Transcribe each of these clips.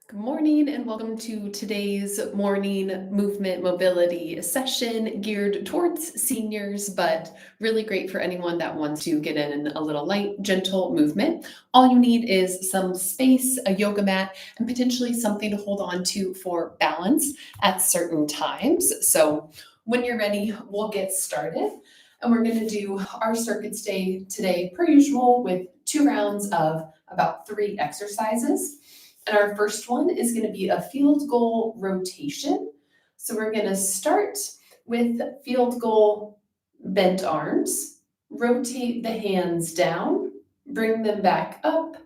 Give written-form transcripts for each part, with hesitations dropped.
Good morning and welcome to today's morning movement mobility session geared towards seniors, but really great for anyone that wants to get in a little light, gentle movement. All you need is some space, a yoga mat, and potentially something to hold on to for balance at certain times. So when you're ready, we'll get started. And we're going to do our circuits day today, per usual, with 2 rounds of about 3 exercises. And our first one is going to be a field goal rotation. So we're going to start with field goal bent arms, rotate the hands down, bring them back up,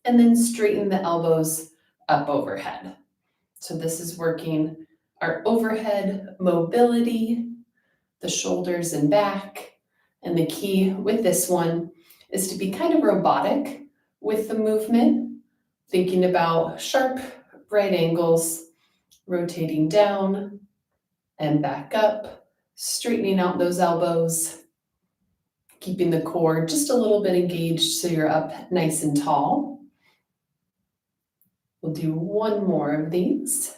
and then straighten the elbows up overhead. So this is working our overhead mobility, the shoulders and back. And the key with this one is to be kind of robotic with the movement, thinking about sharp right angles, rotating down and back up, straightening out those elbows, keeping the core just a little bit engaged so you're up nice and tall. We'll do one more of these.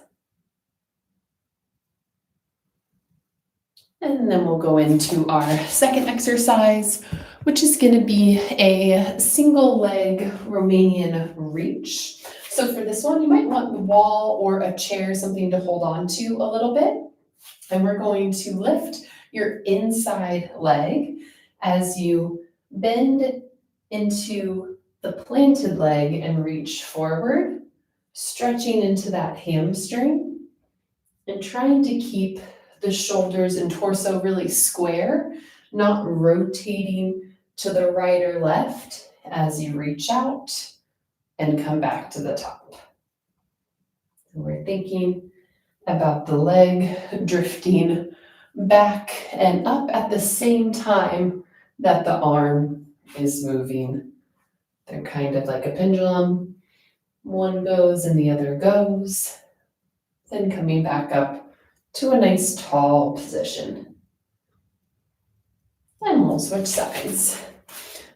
And then we'll go into our second exercise, which is going to be a single leg Romanian reach. So for this one, you might want the wall or a chair, something to hold on to a little bit. And we're going to lift your inside leg as you bend into the planted leg and reach forward, stretching into that hamstring and trying to keep the shoulders and torso really square, not rotating to the right or left as you reach out and come back to the top. And we're thinking about the leg drifting back and up at the same time that the arm is moving. They're kind of like a pendulum. One goes and the other goes, then coming back up to a nice tall position. And we'll switch sides.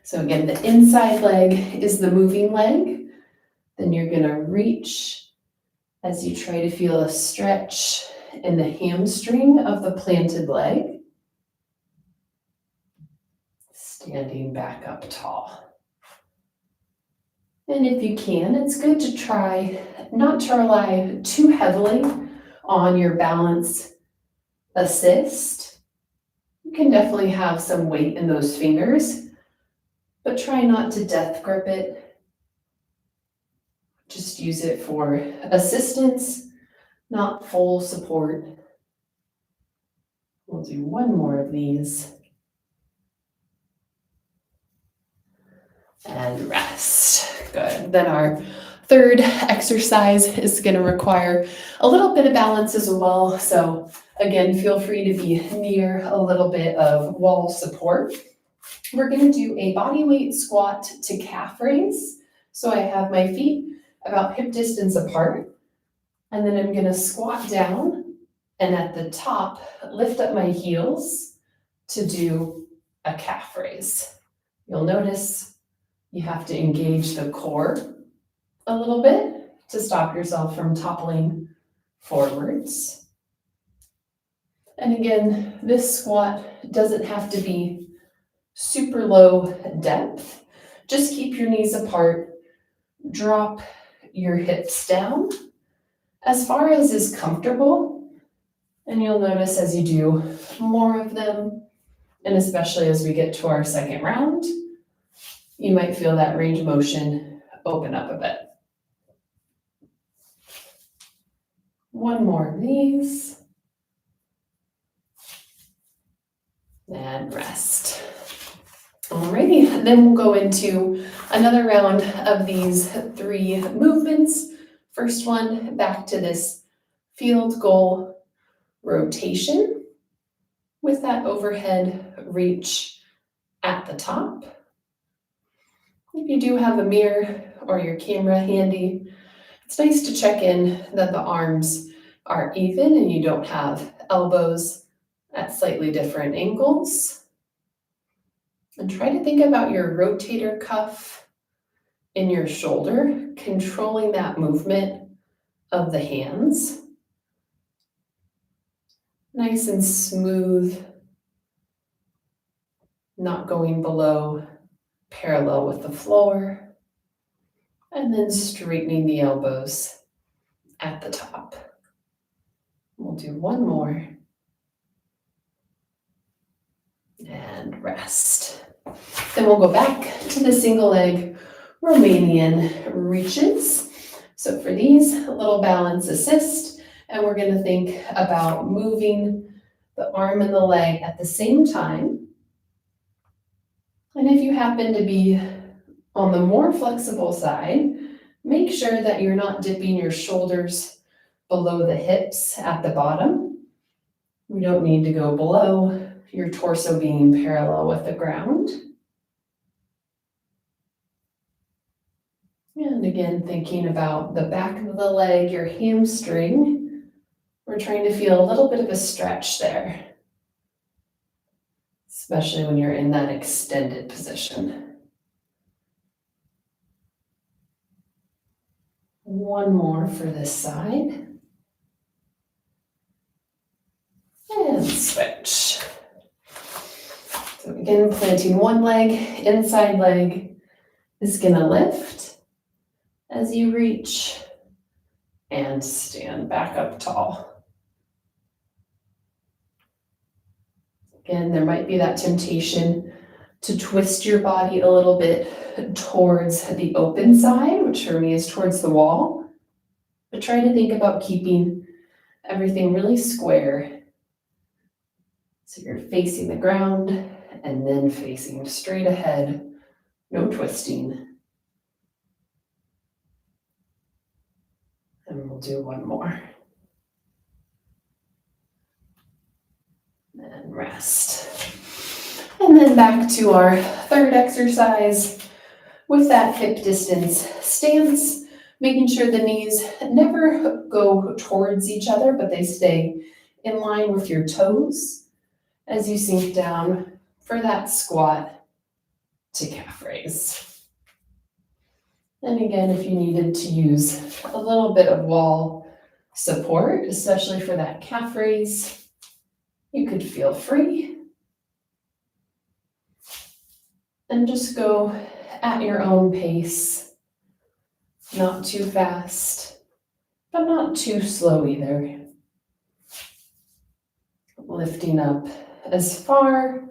So again, the inside leg is the moving leg. Then you're going to reach as you try to feel a stretch in the hamstring of the planted leg. Standing back up tall. And if you can, it's good to try not to rely too heavily on your balance assist. You can definitely have some weight in those fingers, but try not to death grip it. Just use it for assistance, not full support. We'll do one more of these. And rest. Good. Then our third exercise is going to require a little bit of balance as well. So again, feel free to be near a little bit of wall support. We're going to do a body weight squat to calf raise. So I have my feet about hip distance apart, and then I'm going to squat down and at the top, lift up my heels to do a calf raise. You'll notice you have to engage the core a little bit to stop yourself from toppling forwards. And again, this squat doesn't have to be super low depth. Just keep your knees apart, drop your hips down as far as is comfortable. And you'll notice as you do more of them, and especially as we get to our second round, you might feel that range of motion open up a bit. One more of these. And rest. Alrighty, then we'll go into another round of these 3 movements. First one, back to this field goal rotation with that overhead reach at the top. If you do have a mirror or your camera handy, it's nice to check in that the arms are even and you don't have elbows at slightly different angles. And try to think about your rotator cuff in your shoulder, controlling that movement of the hands. Nice and smooth, not going below, parallel with the floor. And then straightening the elbows at the top. We'll do one more. And rest. Then we'll go back to the single leg Romanian reaches. So for these, a little balance assist, and we're going to think about moving the arm and the leg at the same time. And if you happen to be on the more flexible side, make sure that you're not dipping your shoulders below the hips at the bottom. We don't need to go below your torso being parallel with the ground. And again, thinking about the back of the leg, your hamstring. We're trying to feel a little bit of a stretch there, especially when you're in that extended position. One more for this side. And switch. So again, planting one leg, inside leg is gonna lift as you reach and stand back up tall. Again, there might be that temptation to twist your body a little bit towards the open side, which for me is towards the wall. But try to think about keeping everything really square. So you're facing the ground and then facing straight ahead, no twisting. And we'll do one more. And rest. And then back to our third exercise with that hip distance stance, making sure the knees never go towards each other, but they stay in line with your toes as you sink down for that squat to calf raise. And again, if you needed to use a little bit of wall support, especially for that calf raise, you could feel free. And just go at your own pace, not too fast, but not too slow either. Lifting up as far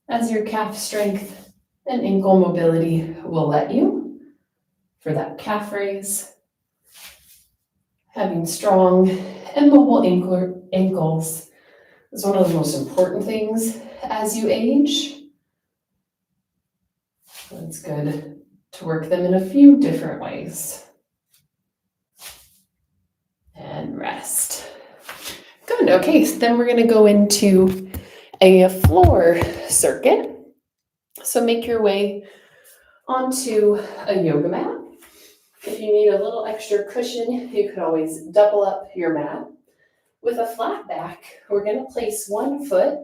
as your calf strength and ankle mobility will let you for that calf raise. Having strong and mobile ankles is one of the most important things as you age. It's good to work them in a few different ways. And rest. Good, okay, so then we're gonna go into a floor circuit. So make your way onto a yoga mat. If you need a little extra cushion, you could always double up your mat. With a flat back, we're gonna place one foot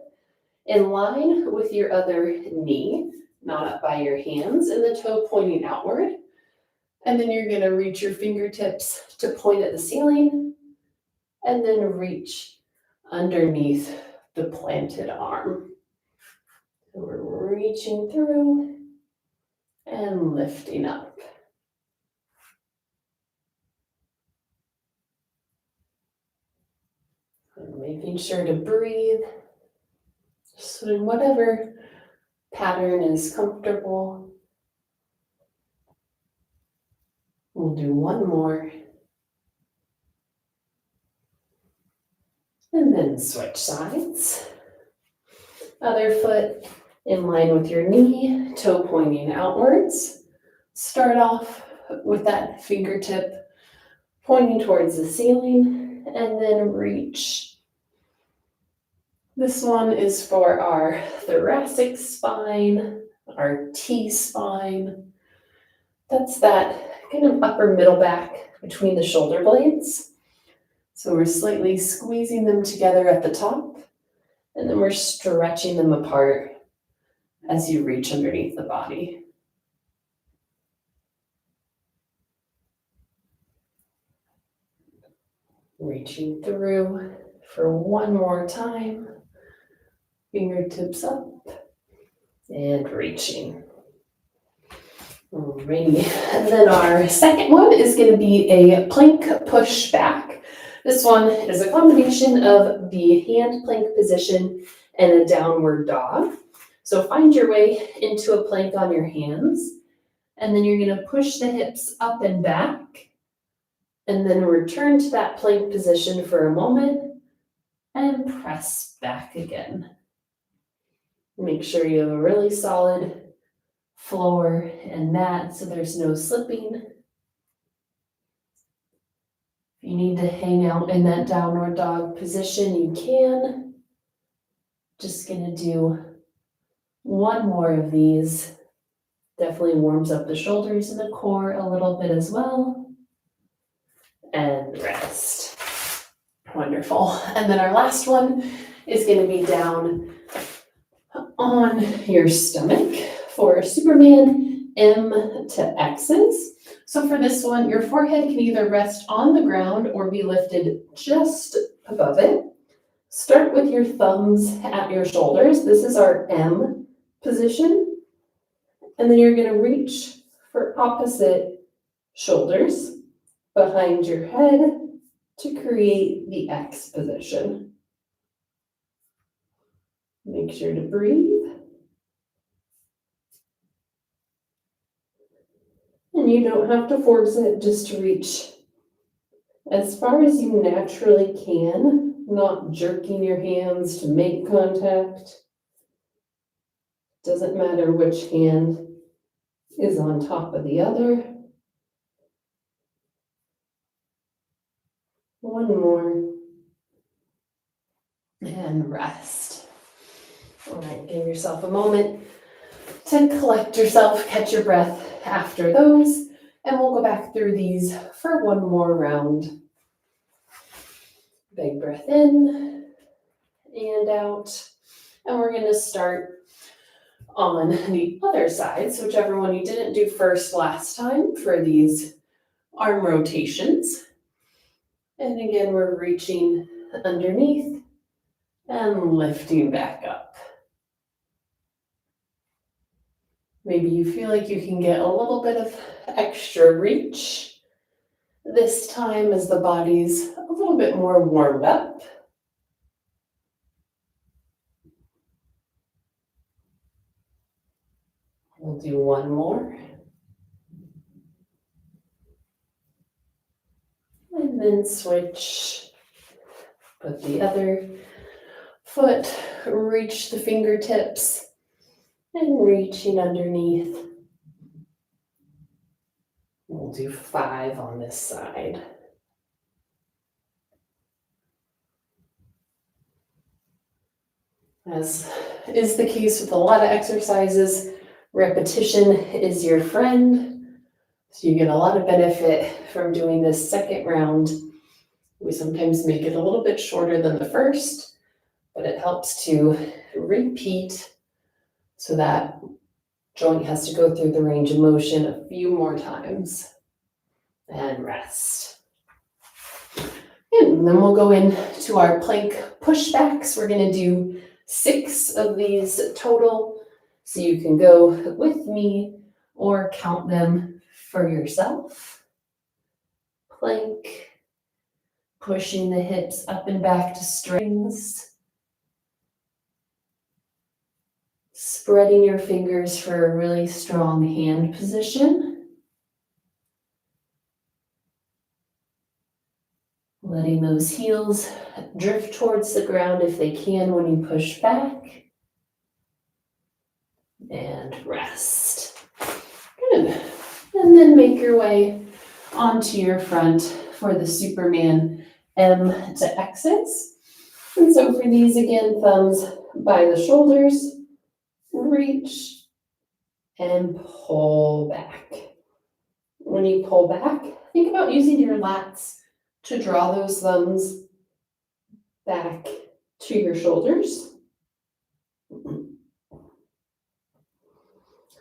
in line with your other knee, not up by your hands, and the toe pointing outward. And then you're gonna reach your fingertips to point at the ceiling, and then reach underneath the planted arm. So we're reaching through and lifting up. And making sure to breathe. So in whatever pattern is comfortable. We'll do one more. And then switch sides. Other foot in line with your knee, toe pointing outwards. Start off with that fingertip pointing towards the ceiling and then reach. This one is for our thoracic spine, our T-spine. That's that kind of upper middle back between the shoulder blades. So we're slightly squeezing them together at the top, and then we're stretching them apart as you reach underneath the body. Reaching through for one more time. Fingertips up and reaching. Alrighty, and then our second one is going to be a plank push back. This one is a combination of the hand plank position and a downward dog. So find your way into a plank on your hands, and then you're going to push the hips up and back, and then return to that plank position for a moment and press back again. Make sure you have a really solid floor and mat so there's no slipping. If you need to hang out in that downward dog position, you can. Just gonna do one more of these. Definitely warms up the shoulders and the core a little bit as well. And rest. Wonderful. And then our last one is gonna be down on your stomach for Superman M to X's. So for this one, your forehead can either rest on the ground or be lifted just above it. Start with your thumbs at your shoulders. This is our M position. And then you're going to reach for opposite shoulders behind your head to create the X position. Make sure to breathe. And you don't have to force it, just to reach as far as you naturally can, not jerking your hands to make contact. Doesn't matter which hand is on top of the other. One more. And rest. All right, give yourself a moment to collect yourself, catch your breath after those, and we'll go back through these for one more round. Big breath in and out. And we're going to start on the other side. So whichever one you didn't do first last time for these arm rotations. And again, we're reaching underneath and lifting back up. Maybe you feel like you can get a little bit of extra reach this time as the body's a little bit more warmed up. We'll do one more. And then switch. Put the other foot, reach the fingertips, and reaching underneath. We'll do 5 on this side. As is the case with a lot of exercises, repetition is your friend. So you get a lot of benefit from doing this second round. We sometimes make it a little bit shorter than the first, but it helps to repeat so that joint has to go through the range of motion a few more times. And rest. And then we'll go into our plank pushbacks. We're going to do 6 of these total. So you can go with me or count them for yourself. Plank, pushing the hips up and back to strings. Spreading your fingers for a really strong hand position. Letting those heels drift towards the ground if they can when you push back. And rest. Good. And then make your way onto your front for the Superman M to X's. And so for these, again, thumbs by the shoulders, reach and pull back. When you pull back, think about using your lats to draw those thumbs back to your shoulders.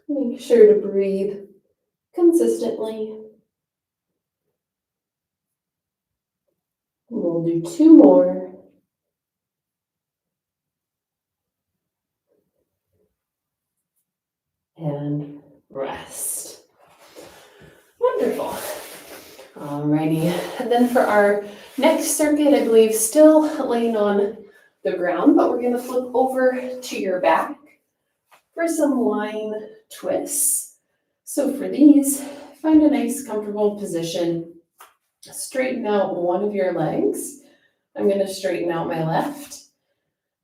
Make sure to breathe consistently. We'll do 2 more. And rest. Wonderful. Alrighty, and then for our next circuit, I believe still laying on the ground, but we're gonna flip over to your back for some lying twists. So for these, find a nice comfortable position. Straighten out one of your legs. I'm gonna straighten out my left,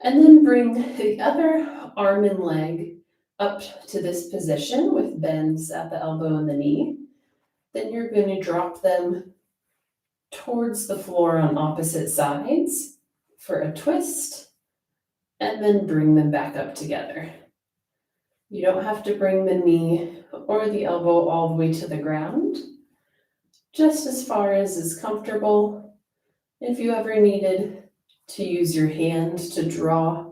and then bring the other arm and leg up to this position with bends at the elbow and the knee. Then you're going to drop them towards the floor on opposite sides for a twist, and then bring them back up together. You don't have to bring the knee or the elbow all the way to the ground, just as far as is comfortable. If you ever needed to use your hand to draw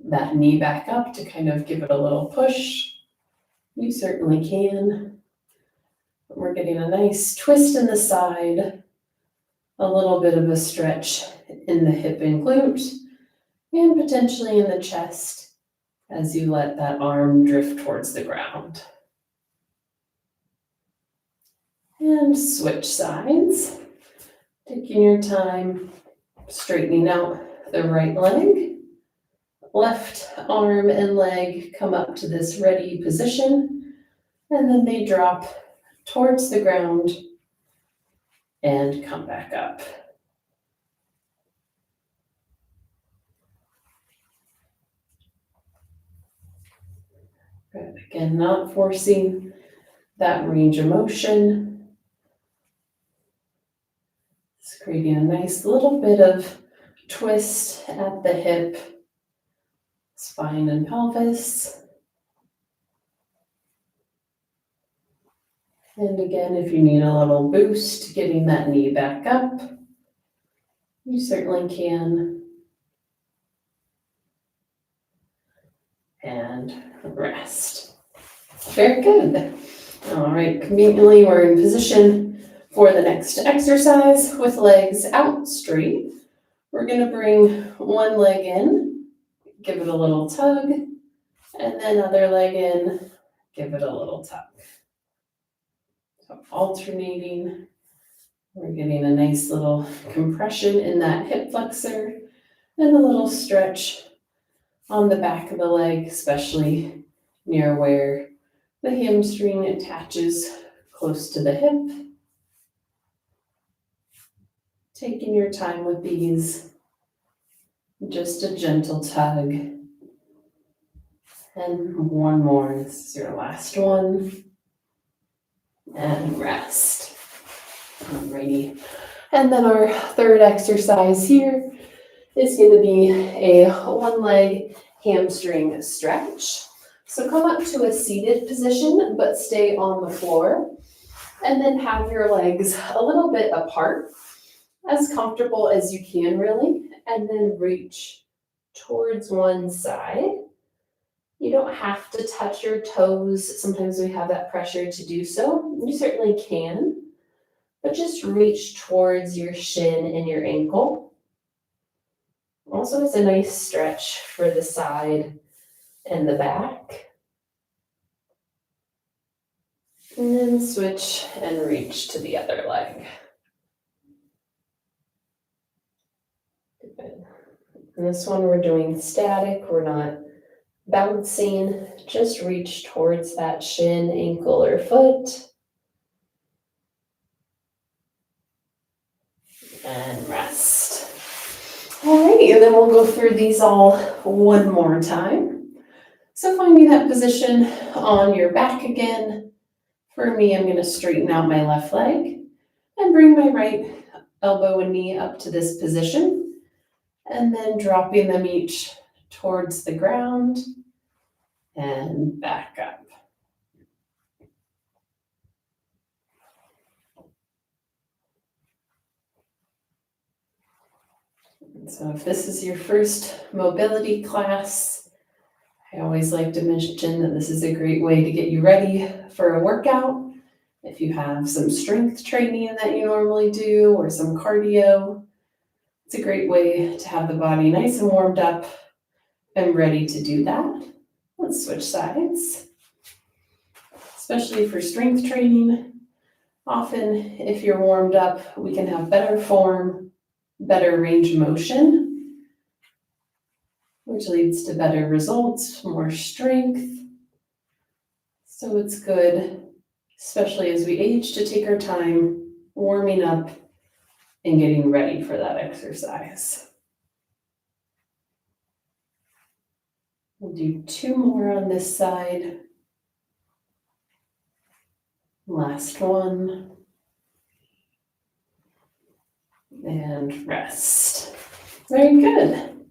that knee back up to kind of give it a little push, you certainly can. We're getting a nice twist in the side, a little bit of a stretch in the hip and glute, and potentially in the chest as you let that arm drift towards the ground. And switch sides, taking your time, straightening out the right leg. Left arm and leg come up to this ready position, and then they drop towards the ground and come back up. Good. Again, not forcing that range of motion. Just creating a nice little bit of twist at the hip, spine and pelvis. And again, if you need a little boost getting that knee back up, you certainly can. And rest. Very good. All right, conveniently we're in position for the next exercise with legs out straight. We're going to bring one leg in, give it a little tug, and then other leg in, give it a little tug. So alternating, we're getting a nice little compression in that hip flexor and a little stretch on the back of the leg, especially near where the hamstring attaches close to the hip. Taking your time with these, just a gentle tug. And one more, this is your last one. And rest. Alrighty. And then our third exercise here is going to be a one leg hamstring stretch. So come up to a seated position, but stay on the floor. And then have your legs a little bit apart, as comfortable as you can really. And then reach towards one side. You don't have to touch your toes. Sometimes we have that pressure to do so. You certainly can, but just reach towards your shin and your ankle. Also, it's a nice stretch for the side and the back. And then switch and reach to the other leg. Good. And this one we're doing static. We're not bouncing, just reach towards that shin, ankle, or foot. And rest. Alrighty, and then we'll go through these all one more time. So finding that position on your back again. For me, I'm going to straighten out my left leg and bring my right elbow and knee up to this position. And then dropping them each towards the ground and back up. So if this is your first mobility class, I always like to mention that this is a great way to get you ready for a workout. If you have some strength training that you normally do or some cardio, It's a great way to have the body nice and warmed up and ready to do that. Let's switch sides. Especially for strength training, often if you're warmed up, we can have better form, better range of motion, which leads to better results, more strength. So it's good, especially as we age, to take our time warming up and getting ready for that exercise. We'll do 2 more on this side. Last one. And rest. Very good.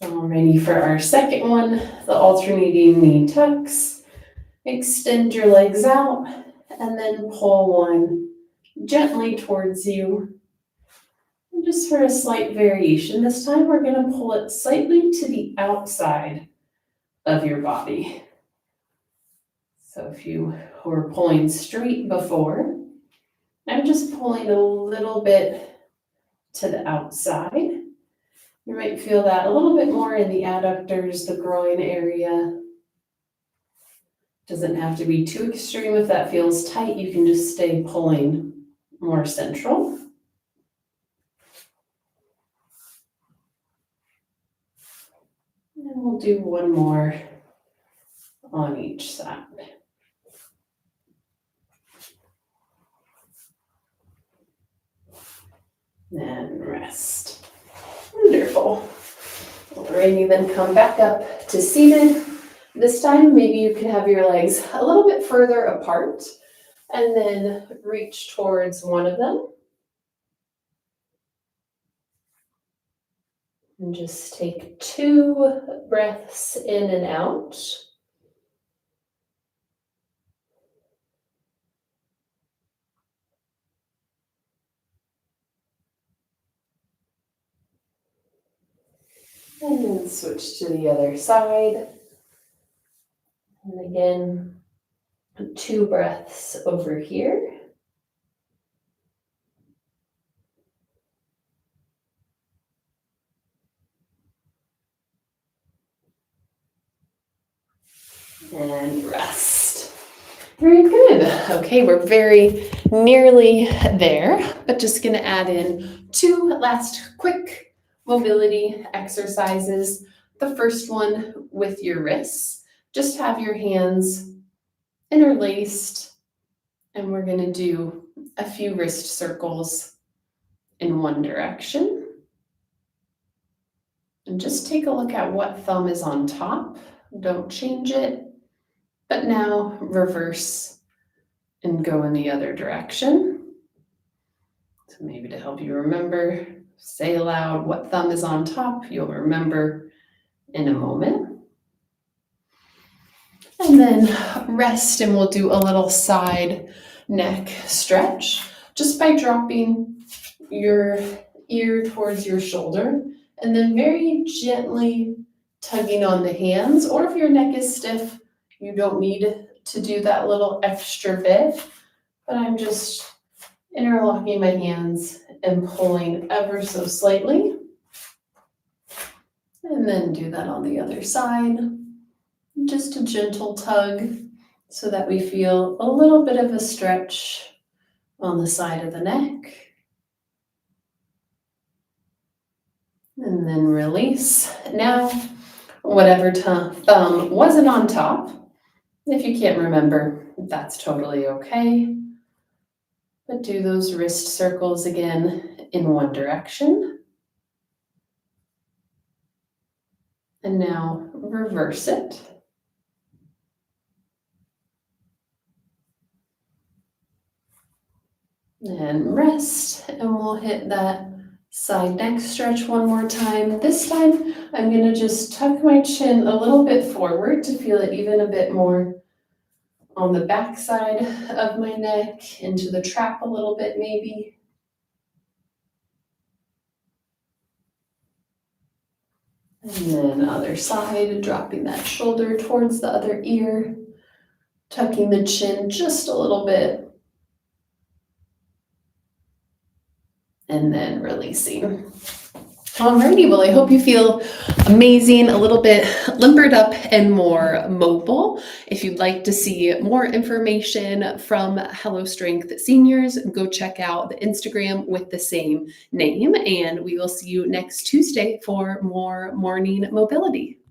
All ready for our second one, the alternating knee tucks. Extend your legs out and then pull one gently towards you. And just for a slight variation, this time we're going to pull it slightly to the outside of your body. So if you were pulling straight before, I'm just pulling a little bit to the outside. You might feel that a little bit more in the adductors, the groin area. Doesn't have to be too extreme. If that feels tight, you can just stay pulling more central. And we'll do one more on each side. And rest. Wonderful. Alrighty, then come back up to seated. This time, maybe you can have your legs a little bit further apart and then reach towards one of them. And just take 2 breaths in and out. And then switch to the other side. And again, 2 breaths over here. And rest. Very good. Okay, we're very nearly there, but just going to add in 2 last quick mobility exercises. The first one with your wrists. Just have your hands interlaced, and we're going to do a few wrist circles in one direction. And just take a look at what thumb is on top. Don't change it. But now reverse and go in the other direction. So maybe to help you remember, say aloud what thumb is on top. You'll remember in a moment. And then rest, and we'll do a little side neck stretch just by dropping your ear towards your shoulder and then very gently tugging on the hands. Or if your neck is stiff, you don't need to do that little extra bit, but I'm just interlocking my hands and pulling ever so slightly. And then do that on the other side. Just a gentle tug so that we feel a little bit of a stretch on the side of the neck. And then release. Now, whatever thumb wasn't on top, if you can't remember, that's totally okay. But do those wrist circles again in one direction. And now reverse it. And rest, and we'll hit that side neck stretch one more time. This time, I'm going to just tuck my chin a little bit forward to feel it even a bit more on the back side of my neck, into the trap a little bit maybe. And then other side, dropping that shoulder towards the other ear, tucking the chin just a little bit. And then releasing. Alrighty, well, I hope you feel amazing, a little bit limbered up and more mobile. If you'd like to see more information from Hello Strength Seniors, go check out the Instagram with the same name, and we will see you next Tuesday for more morning mobility.